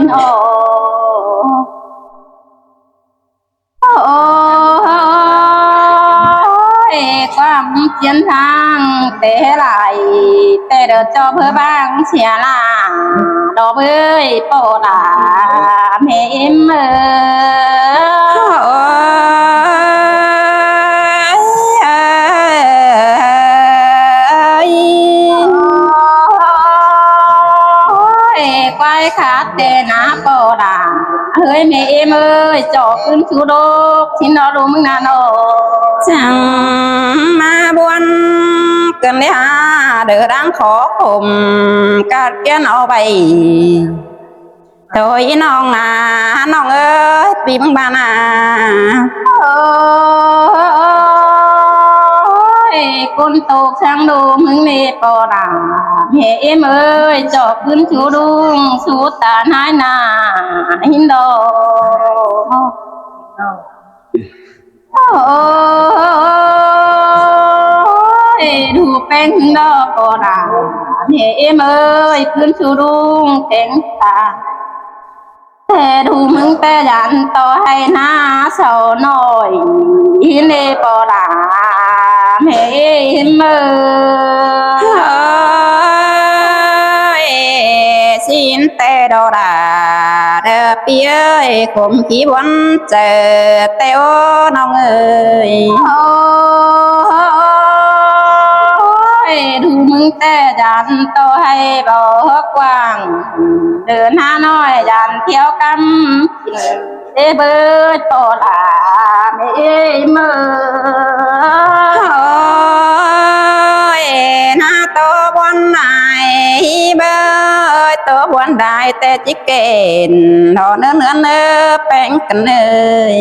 นโอความเพียนทางแต่ไหลแต่เดือดจอเพื่อบางเสียลาดอกเอ้ยโปดาเมมควายขาดแต่หน้าโปดาเฮ้ยเมมเอ้ยจอกขึ้นชูโดกชินนอดูมึงนาโนchẳng mà buồn cần đi hà đỡ đang khó khủng cả kia nó bày thôi nong ơi bị băng bàn con tộc sang đồ mừng nè bò đà mẹ em ơi cho cún chú đung chú tàn hai nà hin đồ đủ pen đó bò đà mẹ em ơi cún chú đung cánh taแต่ดูมึงแต่ยันต่อให้หน้าเศร้าหน่อยอีเล่ปอดาเฮ้มือxin tê đồ đà đờ bia cùng khí bốn chờ teo nong ơiดูมึงแต่ยันต่อให้บอกกว้างเดินหาน้อยยันเที่ยวกำเบิดโตลาเมมือหน้าโตบนไหนเบิดโตบนได้แต่จิเกนหอเนื้อแป้งกันเลย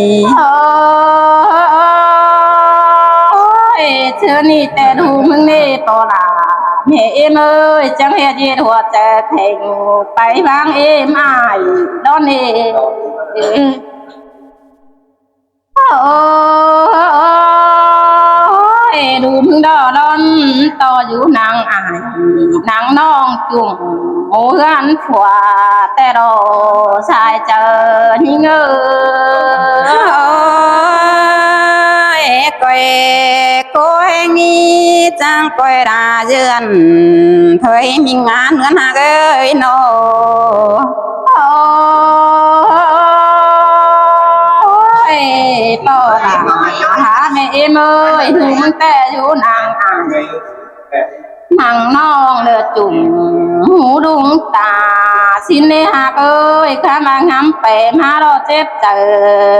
เชื่อนี่แต่ดูมึงนี่โตลาเมเอ้ยจังเฮ็ดหัวใจแข็งไปบางอ้ายดอนนี่ดูมึงดอนต่ออยู่นางอายนางน้องจุ่มโอ้กันผัวแต่รอชายเจอนี่เงcoi nghi trang coi ra dườn thấy mình ngán ngân hà ơi nô bò hả mẹ em ơi thuมึงแต่อยู่นางnàng non lừa chủngหูดุงตาxin lê hạc ơi khá mà ngắm bẻ má đo chép chờ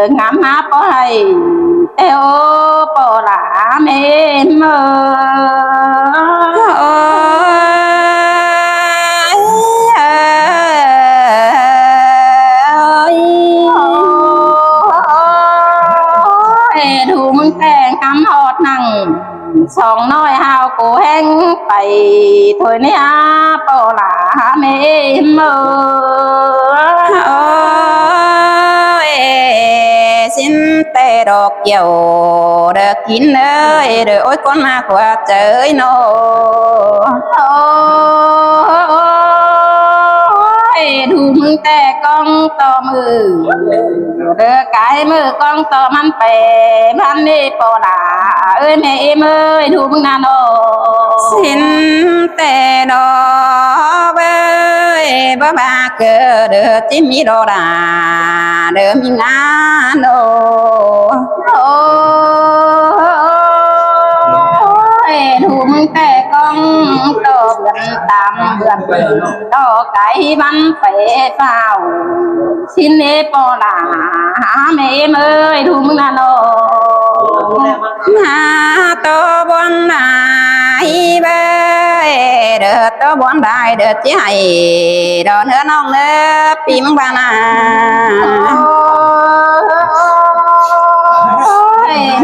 ngắm má có hay eo bò lá mê mơ đủมึงแต่งคำหอดนั่งสองน้อยหาวกูแห้งไปถอยเนี่ยปอหลาเมมxin tê đột dầu được kín ơi được ôi con ma qua trời nô đủมึงแต่กองต่อมือเดือกายมือกองต่อมันเปพันนี่ปอหลาเอ้ยแม่เอ็มเอ้ยดูมึงนาโน xin tê đo bê bơ ba cơ được chim mi đo đà được mi ngã nôดูมึงแต่กองต่อเบือนตามเบือนต่อไก่มันเปเฝ้าชิ้นเนปอหลาแม่เอ้ยดูมึงนาโน หาตัวบนได้เบ้เด้อตัวบนได้เด้อที่ให้ดอกเนื้อน้องเนื้อปีมังบานา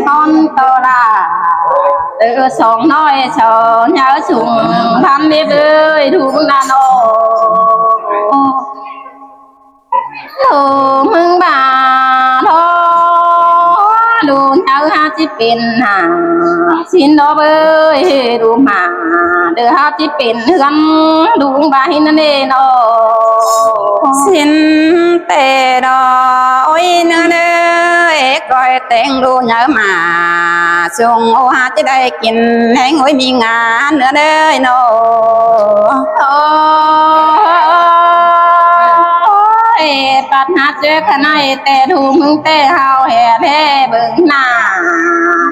นอนโตลาเดือสองน้อยสองเนื้อสุ่มพันเบ้ยดูมึงนาโนดูมึงบาโนดูเนื้อหาเจ จิเป็นหาสินดอเบยดูมาเดือฮาจิเป็นเฮือนดูบาหินนั่นเองอ สินเตดอโอ้ยเนื้อเด้อก้อยแต่งดูnhớ mà chung ô haจะได้กินให้งวยมีงานเนื้อเด้อโน โอ้ยปัดหาเจอขนายแต่ถูมึงแต่เฮาแห่แพ้เบิ่งหน้า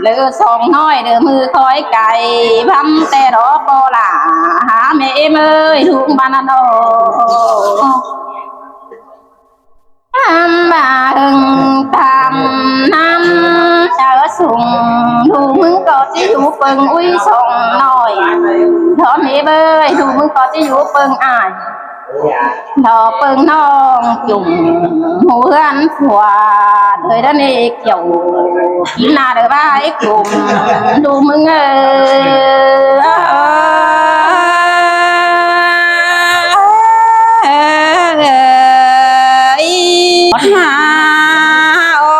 เลือสองน้อยเดือมือคอยไก่พัมแต่รอโปล่าหาแม่เมยทุงบานโนทำบาหึงทำน้ำเจอสุ่งถูมึงก็จะอยู่เปิงอุ้ยส่งหน่อยทอมเฮเบยถูมึงก็จะอยู่เปิงอายดอกเปิงน้องจุ่มหัวอันผัวเธอด้านนี้เกี่ยวกินหน้าเด้อบ้าไอ้กลุ่มดูมึงหาโอ้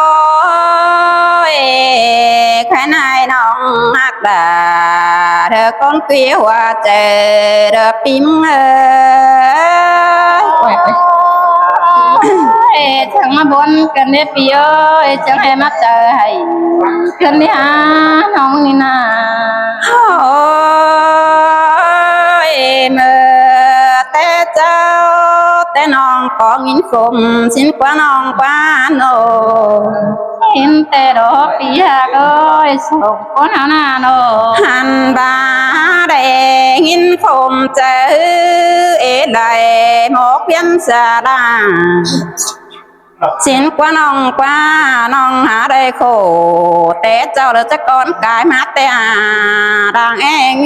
ยแค่นายน้องนักดาเธอcon kia hoa chè đợt tím chẳng mà buồn cần để pi ơi chẳng hay mắt trời hay cần đi há nong ni na ôi mơ té cháu té non có nghìn khùng xin quá non quá nô em tê đó pi ha ơi sống con hả na nô hành ba để nghìn khùng chữ ế lại một viên xa đà xin quá non hả đây khổ té cháu được chắc con cái mát té đang em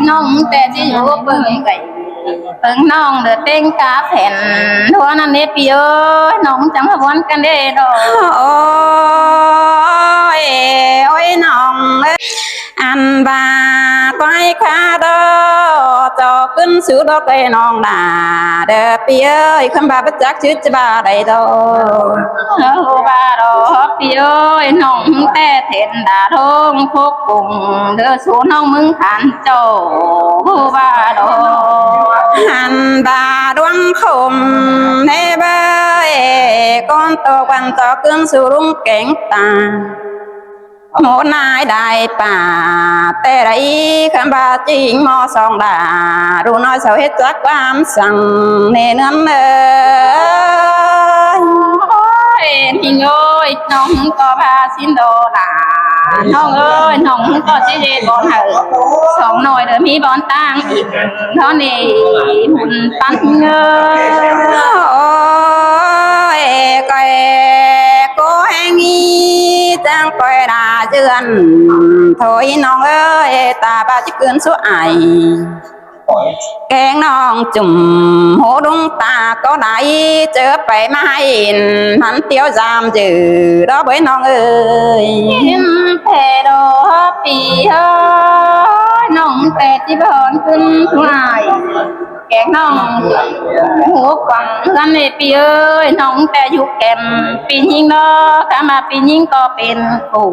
nong tê chỉ vô bơi gầy từng nong được tên cá phèn thuaนั่นเปียน้องจังหวนกันเด้ดอ ôi ôi nong ăn bà quay khá đó cho cưng sữa đó cây non đà đờ pi ơi không bà bắt chắc chứ bà đây đâu bà đó pi ơiน้องแต่เห็นดาทงพกปุ่งเด้อสูน้องมึงขันโจbà đó hành bà đoan khùng nè bơi con to quan to cưng sữa đúng kén ta một nai đại bà tê đấy khám bà chính mò song đà ru nói sao hết chắc quan sang nè nương ơi mình ơiน้องก็พาสินโดดาน้องเอ้ยน้องก็สิเดบอนเหอะสองหน่อยเด้อมีบอนตั้งอีกเท่านี้หุ่นปันเงย ôi coi cô hay nghi đang coi đà dườn thôiน้องเอ้ยตาbà chỉ cơn số ai kén non chùm hố đúng ta có đại chớ phải mai hắn tiêu giam chữ đó với non ơi em thề đồปีเอ้ยน้องแต่ที่บอนขึ้นทุกาย แกงน้องหัวกวังกันในปีเอ้ยน้องแต่อยู่แก่มปียิงเนาะถ้ามาปียิงก็เป็นกู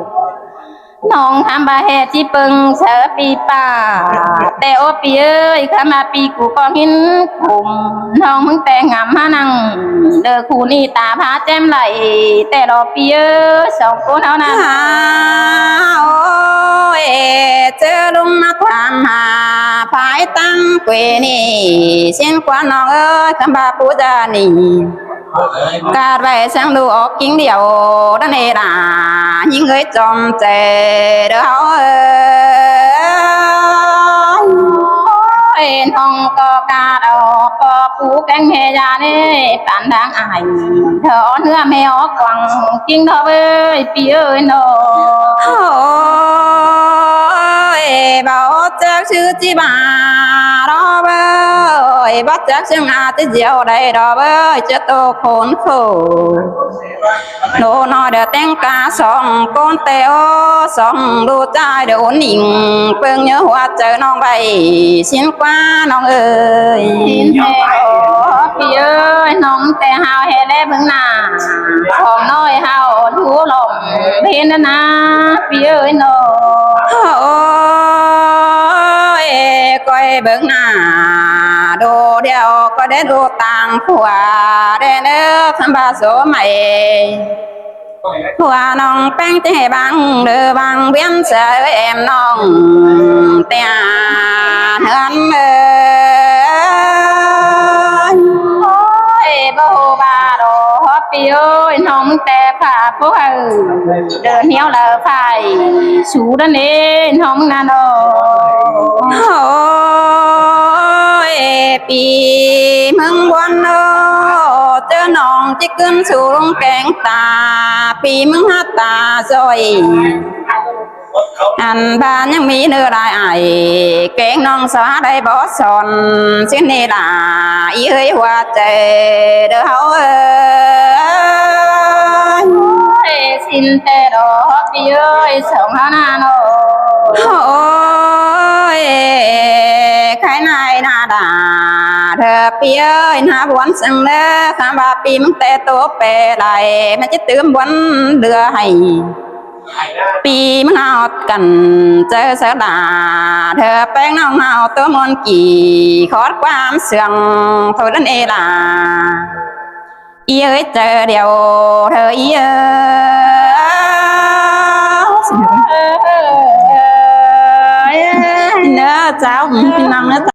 น้องทำบาแห่ที่ปึงเสือปีป่าแต่โอปีเอ้ยถ้ามาปีกูก็หินขุมน้องมึงแต่งงามมานั่งเด้อคู่นี่ตาพาแจ่มไหลแต่รอปีเอ้ยสองคนเท่านั้น ôi chớ đúng mắt tham hà phải tăng quê nì xin qua non ơi khám bà phú gia nì cả về sang đồ ốc kính điều đó nè là những người chồng trẻ đó ơiน้องก็กาดอกก็ปูแกงเฮียานี่ปานทางอายเธอเนื้อแมวกวังจริงเธอเอ้ยปีเอ้ยโน ôi bảo chắc chứ chi bà đó bơi bắt chắc chừng tới diệu đây đó bơi chứ tôi khốn khổ đồ nói để tên cá song con teo song đồ trai để ổn định phương nhớ hoa chờ non bay xin qua non ơi xin theo พี่เอ้ยน้องแต่เฮาเฮ็ดได้เบิ่งหน้าของน้อยเฮาทูลมเพิ่นนะพี่เอ้ยน้อง โอ้ยก้อยเบิ่งหน้าดูเดียวก็ได้ดูต่างผัวได้เนื้อคำบาโสใหม่ผัวน้องแป้งจะให้บังเด้อบังเวียนเสือเอ็มน้องเตียเฮือนเอ้ย โอ้ยบ่ฮู้บาดอกพี่เอ้ยน้องแต่ผ้าพวกเดินเหี่ยวแล้วไฟสูดันเด้น้องน่ะน้อง โอ้ยปีมึงวันโอเจอน้องจะขึ้นสู่ลงแกงตาปีมึงหัตตาซอยอันบ้านยังมีเนื้อลายไอแกงน้องสาได้บ่สอนสิ้นนี่ล่ะอีเอ้ยหัวใจเด้อเฮาเอ้ย โอ้ยสินแต่ดอกพี่เอ้ยสองเฮาน่ะน้อง โอ้ยใครนายนาดาเธอปีเอ้ยนาบวนสังเด้อคำว่าปีมึงแต่ตัวเปรไหลมันจะเติมวันเดือให้ปีมึงเอากันเจอเสดาเธอแป้งน้องเอาตัวมนกี่ขอดความเสื่องโทษนั่นเอล่ะอีเอ้ยเจอเดียวเธออีเอ้ย เนื้อเจ้าพี่น้องเนื้อ